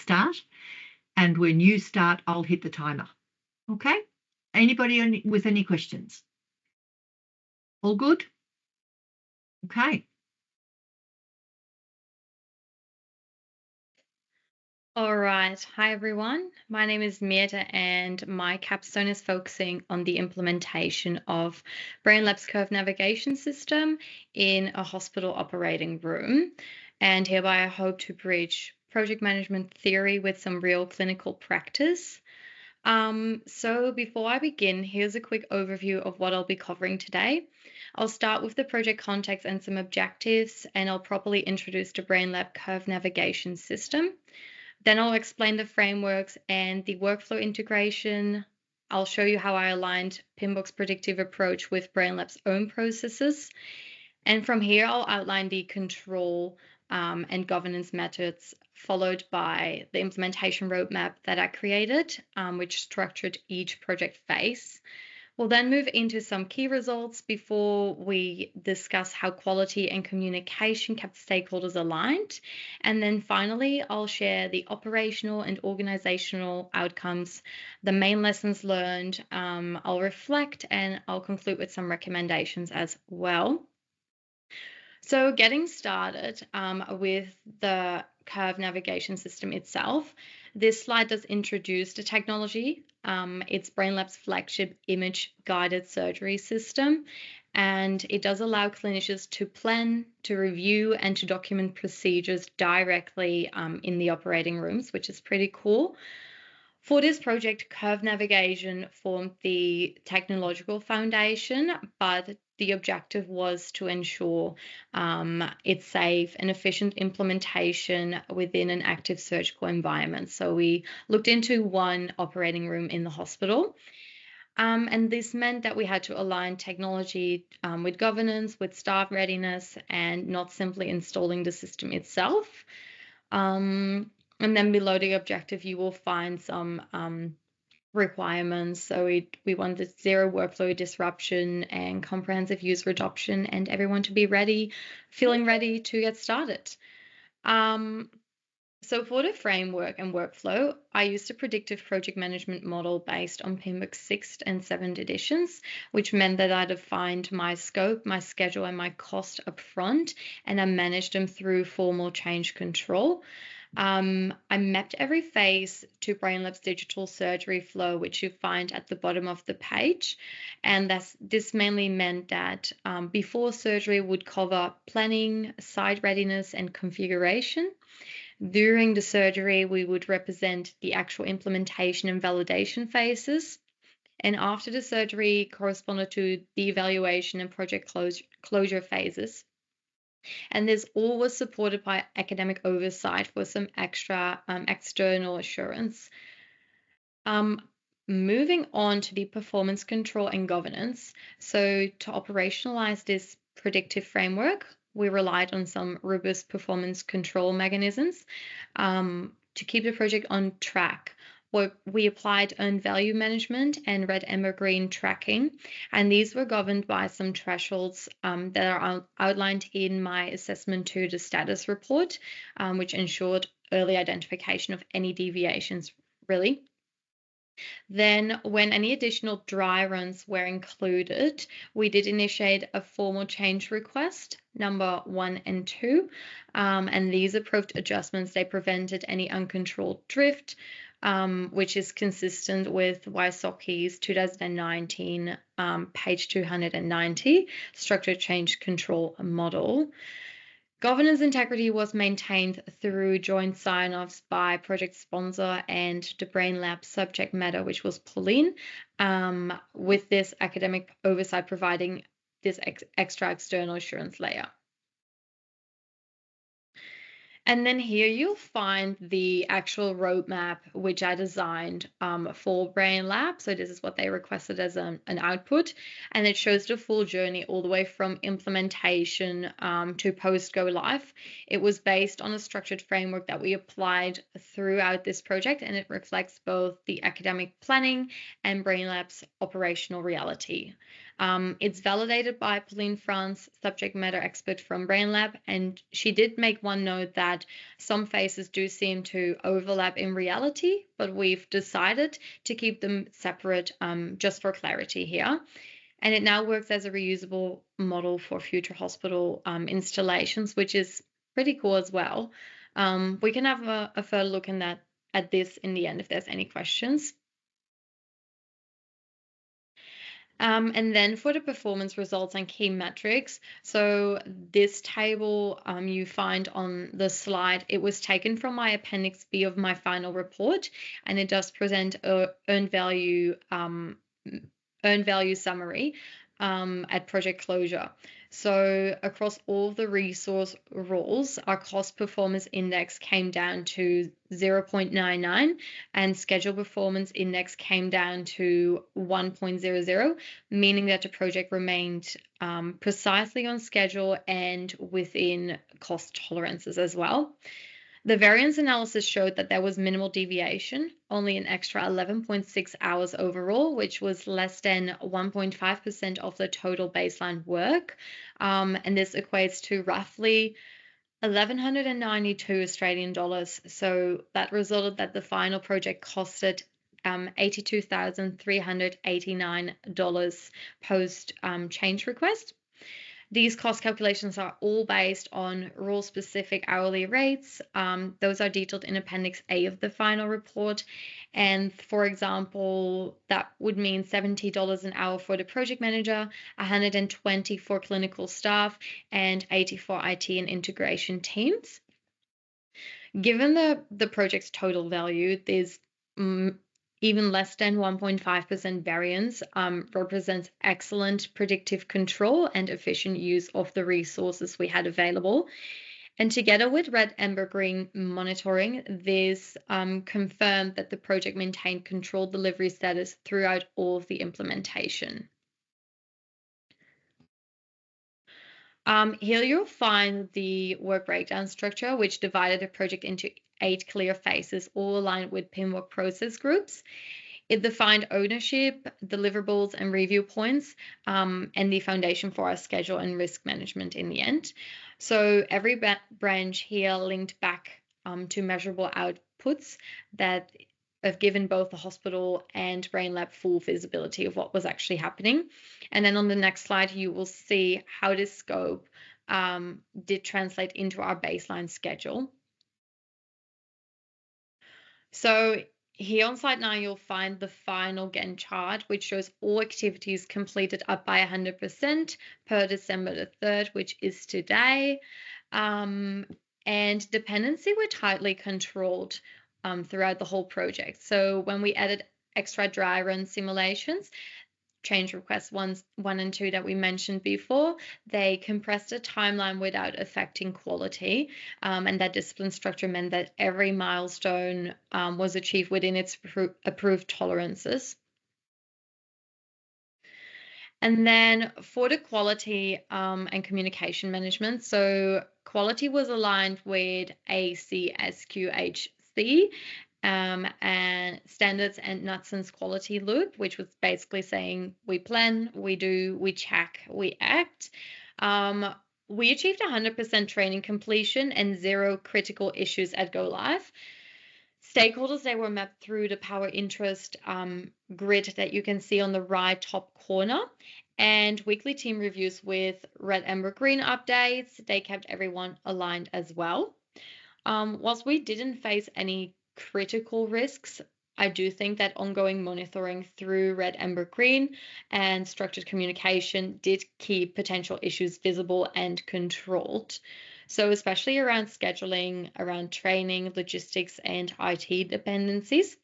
start. And when you start, I'll hit the timer. Okay? Anybody with any questions? All good? Okay. All right. Hi, everyone. My name is Mirta, and my capstone is focusing on the implementation of BrainLab's curve navigation system in a hospital operating room. And hereby, I hope to bridge project management theory with some real clinical practice. So before I begin, here's a quick overview of what I'll be covering today. I'll start with the project context and some objectives, and I'll properly introduce the BrainLab curve navigation system. Then I'll explain the frameworks and the workflow integration. I'll show you how I aligned PIMBOK's predictive approach with BrainLab's own processes. And from here, I'll outline the control and governance methods, followed by the implementation roadmap that I created, which structured each project phase. We'll then move into some key results before we discuss how quality and communication kept stakeholders aligned. And then finally, I'll share the operational and organizational outcomes, the main lessons learned. I'll reflect, and I'll conclude with some recommendations as well. So getting started with the curve navigation system itself, this slide does introduce the technology. It's BrainLab's flagship image-guided surgery system, and it does allow clinicians to plan, to review, and to document procedures directly in the operating rooms, which is pretty cool. For this project, curve navigation formed the technological foundation, but the objective was to ensure its safe and efficient implementation within an active surgical environment. So we looked into one operating room in the hospital. And this meant that we had to align technology with governance, with staff readiness, and not simply installing the system itself. And then below the objective, you will find some requirements. So we wanted zero workflow disruption and comprehensive user adoption, and everyone to be ready, feeling ready to get started. So for the framework and workflow, I used a predictive project management model based on PIMBOK's 6th and 7th editions, which meant that I defined my scope, my schedule, and my cost upfront, and I managed them through formal change control. I mapped every phase to BrainLab's digital surgery flow, which you find at the bottom of the page. And this mainly meant that before surgery would cover planning, site readiness, and configuration. During the surgery, we would represent the actual implementation and validation phases. And after the surgery corresponded to the evaluation and project closure phases. And this all was supported by academic oversight for some extra external assurance. Moving on to the performance control and governance. So to operationalize this predictive framework, we relied on some robust performance control mechanisms to keep the project on track. We applied earned value management and red, amber, green tracking, and these were governed by some thresholds that are outlined in my assessment to the status report, which ensured early identification of any deviations, really. Then, when any additional dry runs were included, we did initiate a formal change request, number 1 and 2, and these approved adjustments, they prevented any uncontrolled drift, which is consistent with Wysocki's 2019 page 290 structured change control model. Governance integrity was maintained through joint sign-offs by project sponsor and the BrainLab subject matter, which was Pauline, with this academic oversight providing this extra external assurance layer. And then here you'll find the actual roadmap, which I designed for BrainLab. So this is what they requested as an output. And it shows the full journey all the way from implementation to post-go live. It was based on a structured framework that we applied throughout this project, and it reflects both the academic planning and BrainLab's operational reality. It's validated by Pauline France, subject matter expert from BrainLab, and she did make one note that some phases do seem to overlap in reality, but we've decided to keep them separate just for clarity here. And it now works as a reusable model for future hospital installations, which is pretty cool as well. We can have a further look at this in the end if there's any questions. And then for the performance results and key metrics, so this table you find on the slide, it was taken from my Appendix B of my final report, and it does present a earned value summary at project closure. So across all the resource roles, our cost performance index came down to 0.99 and schedule performance index came down to 1.00, meaning that the project remained precisely on schedule and within cost tolerances as well. The variance analysis showed that there was minimal deviation, only an extra 11.6 hours overall, which was less than 1.5% of the total baseline work. And this equates to roughly 1,192 Australian dollars. So that resulted that the final project costed $82,389 post change request. These cost calculations are all based on role-specific hourly rates. Those are detailed in Appendix A of the final report. And for example, that would mean $70 an hour for the project manager, $120 for clinical staff, and $80 for IT and integration teams. Given the project's total value, there's even less than 1.5% variance represents excellent predictive control and efficient use of the resources we had available. And together with Red Amber Green monitoring, this confirmed that the project maintained controlled delivery status throughout all of the implementation. Here you'll find the work breakdown structure, which divided the project into 8 clear phases, all aligned with PMBOK process groups. It defined ownership, deliverables, and review points, and the foundation for our schedule and risk management in the end. So every branch here linked back to measurable outputs that have given both the hospital and BrainLab full visibility of what was actually happening. And then on the next slide, you will see how this scope did translate into our baseline schedule. So here on slide 9, you'll find the final Gantt chart, which shows all activities completed up by 100% per December the 3rd, which is today. And dependency were tightly controlled throughout the whole project. So when we added extra dry run simulations, change requests 1 and 2 that we mentioned before, they compressed a timeline without affecting quality, and that discipline structure meant that every milestone was achieved within its approved tolerances. And then for the quality and communication management, so quality was aligned with ACSQHC, and standards and Knudsen's quality loop, which was basically saying we plan, we do, we check, we act. We achieved 100% training completion and 0 critical issues at go live. Stakeholders, they were mapped through the power interest grid that you can see on the right top corner, and weekly team reviews with Red Amber Green updates, they kept everyone aligned as well. Whilst we didn't face any critical risks, I do think that ongoing monitoring through Red Amber Green and structured communication did keep potential issues visible and controlled. So especially around scheduling, around training, logistics, and IT dependencies.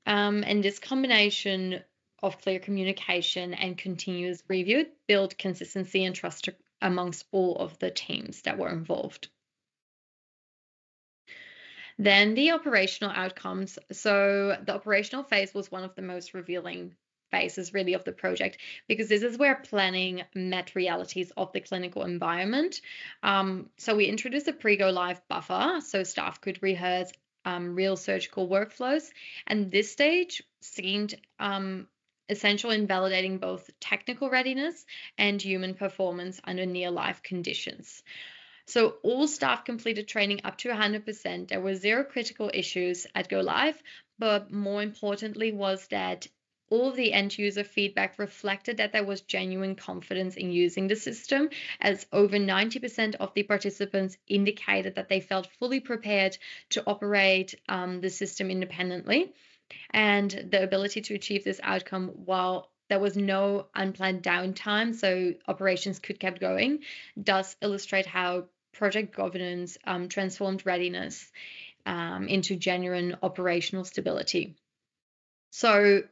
And this combination of clear communication and continuous review built consistency and trust amongst all of the teams that were involved. Then the operational outcomes. So the operational phase was one of the most revealing phases really of the project, because this is where planning met realities of the clinical environment. So we introduced a pre-go live buffer so staff could rehearse real surgical workflows. And this stage seemed essential in validating both technical readiness and human performance under near-life conditions. So all staff completed training up to 100%. There were 0 critical issues at go live, but more importantly was that all of the end user feedback reflected that there was genuine confidence in using the system, as over 90% of the participants indicated that they felt fully prepared to operate the system independently. And the ability to achieve this outcome while there was no unplanned downtime, so operations could keep going, does illustrate how project governance transformed readiness into genuine operational stability. So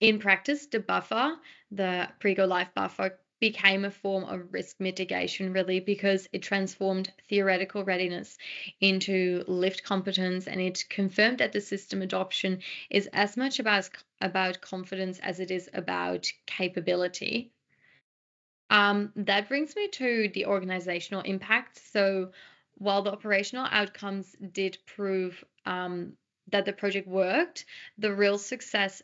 in practice, the pre-go live buffer, became a form of risk mitigation, really, because it transformed theoretical readiness into lived competence, and it confirmed that the system adoption is as much about confidence as it is about capability. That brings me to the organizational impact. So while the operational outcomes did prove that the project worked, the real success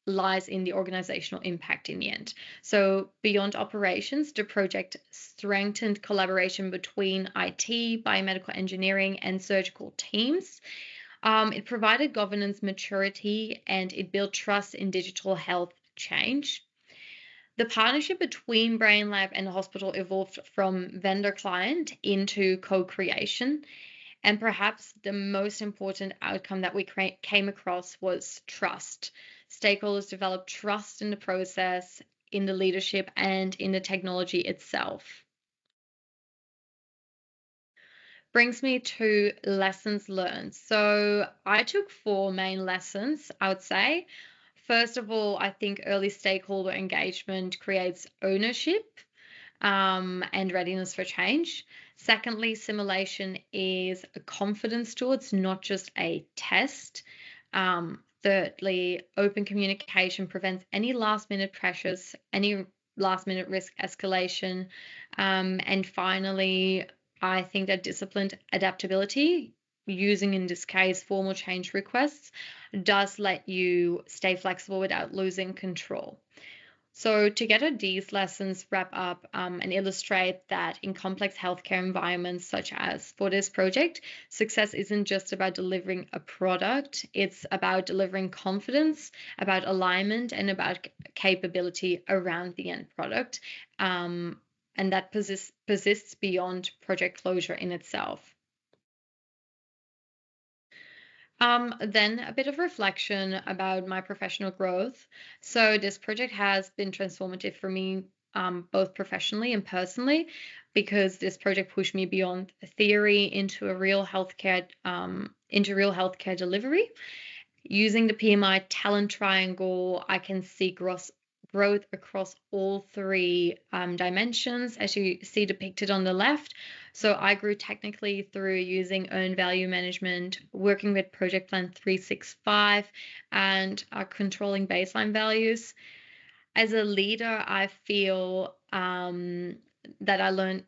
lies in the organizational impact in the end. So beyond operations, the project strengthened collaboration between IT, biomedical engineering, and surgical teams. It provided governance maturity, and it built trust in digital health change. The partnership between BrainLab and the hospital evolved from vendor-client into co-creation. And perhaps the most important outcome that we came across was trust. Stakeholders developed trust in the process, in the leadership, and in the technology itself. Brings me to lessons learned. So I took 4 main lessons, I would say. First of all, I think early stakeholder engagement creates ownership and readiness for change. Secondly, simulation is a confidence tool. It's not just a test. Thirdly, open communication prevents any last-minute pressures, any last-minute risk escalation. And finally, I think that disciplined adaptability, using in this case formal change requests, does let you stay flexible without losing control. So together, these lessons wrap up and illustrate that in complex healthcare environments, such as for this project, success isn't just about delivering a product, it's about delivering confidence, about alignment, and about capability around the end product. And that persists beyond project closure in itself. Then a bit of reflection about my professional growth. So this project has been transformative for me, both professionally and personally, because this project pushed me beyond theory into real healthcare delivery. Using the PMI talent triangle, I can see growth across all 3 dimensions, as you see depicted on the left. So I grew technically through using earned value management, working with Project Plan 365, and controlling baseline values. As a leader, I feel that I learned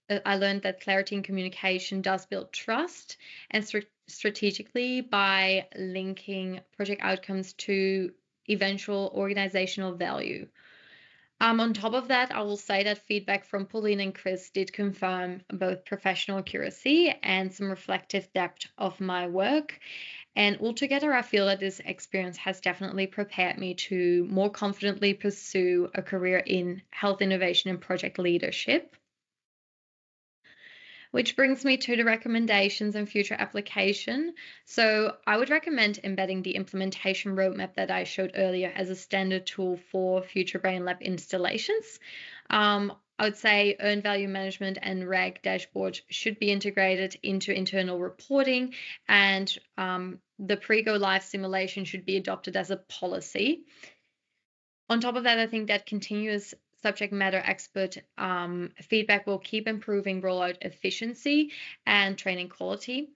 that clarity in communication does build trust, and strategically by linking project outcomes to eventual organizational value. On top of that, I will say that feedback from Pauline and Chris did confirm both professional accuracy and some reflective depth of my work. And altogether, I feel that this experience has definitely prepared me to more confidently pursue a career in health innovation and project leadership. Which brings me to the recommendations and future application. So I would recommend embedding the implementation roadmap that I showed earlier as a standard tool for future BrainLab installations. I would say earned value management and RAG dashboard should be integrated into internal reporting, and the pre-go live simulation should be adopted as a policy. On top of that, I think that continuous subject matter expert feedback will keep improving rollout efficiency and training quality.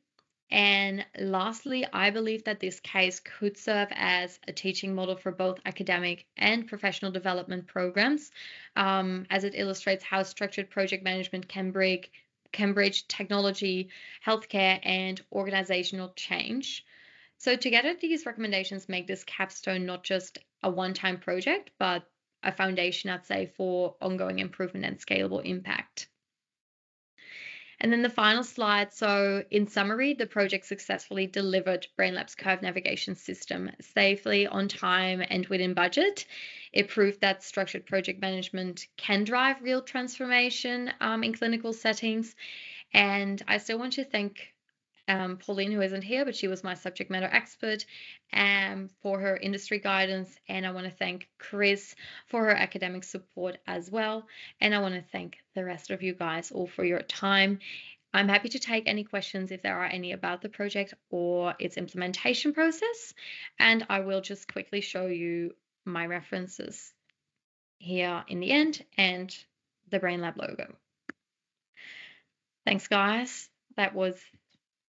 And lastly, I believe that this case could serve as a teaching model for both academic and professional development programs, as it illustrates how structured project management can bridge technology, healthcare, and organizational change. So together, these recommendations make this capstone not just a one-time project, but a foundation, I'd say, for ongoing improvement and scalable impact. And then the final slide. So in summary, the project successfully delivered BrainLab's curve navigation system safely, on time, and within budget. It proved that structured project management can drive real transformation in clinical settings. And I still want to thank Pauline, who isn't here, but she was my subject matter expert, for her industry guidance. And I want to thank Chris for her academic support as well. And I want to thank the rest of you guys all for your time. I'm happy to take any questions if there are any about the project or its implementation process. And I will just quickly show you my references here in the end and the BrainLab logo. Thanks, guys. That was